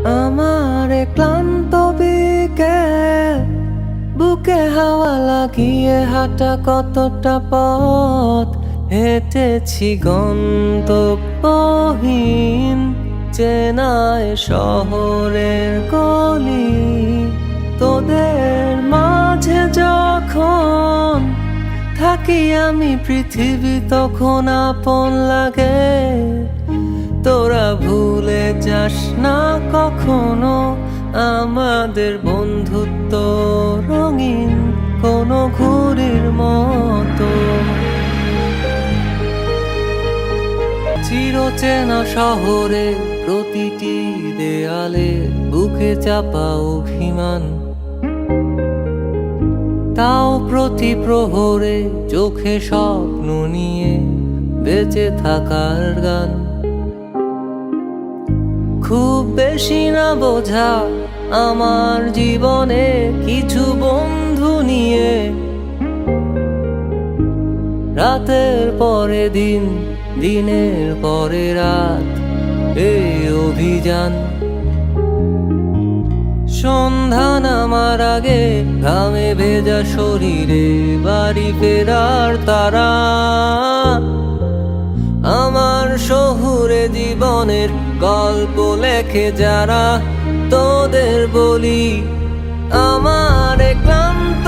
আমার ক্লান্ত বিকেল, বুকে হাওয়া লাগিয়ে হাঁটা কতটা পথ হেঁটেছি গন্তব্যহীন চেনায় শহরের গলি। তোদের মাঝে যখন থাকি আমি, পৃথিবী তখন আপন লাগে। তোরা ভুলে যাস না কখনো আমাদের বন্ধুত্ব রঙিন কোনো ঘুড়ির মতো। চিরচেনা শহরে প্রতিটি দেয়ালে বুকে চাপা অভিমান, তাও প্রতি প্রহরে চোখে স্বপ্ন নিয়ে বেঁচে থাকার গান। খুব বেশি না বোঝা আমার জীবনে, কিছু বন্ধু নিয়ে রাতের পরে দিন, দিনের পরে রাত এই অভিযান। সন্ধ্যা নামার আগে ঘামে ভেজা শরীরে বাড়ি ফেরার তারা। আমার শহুরে জীবনের গল্প লেখে যারা, তোদের বলি আমার ক্লান্ত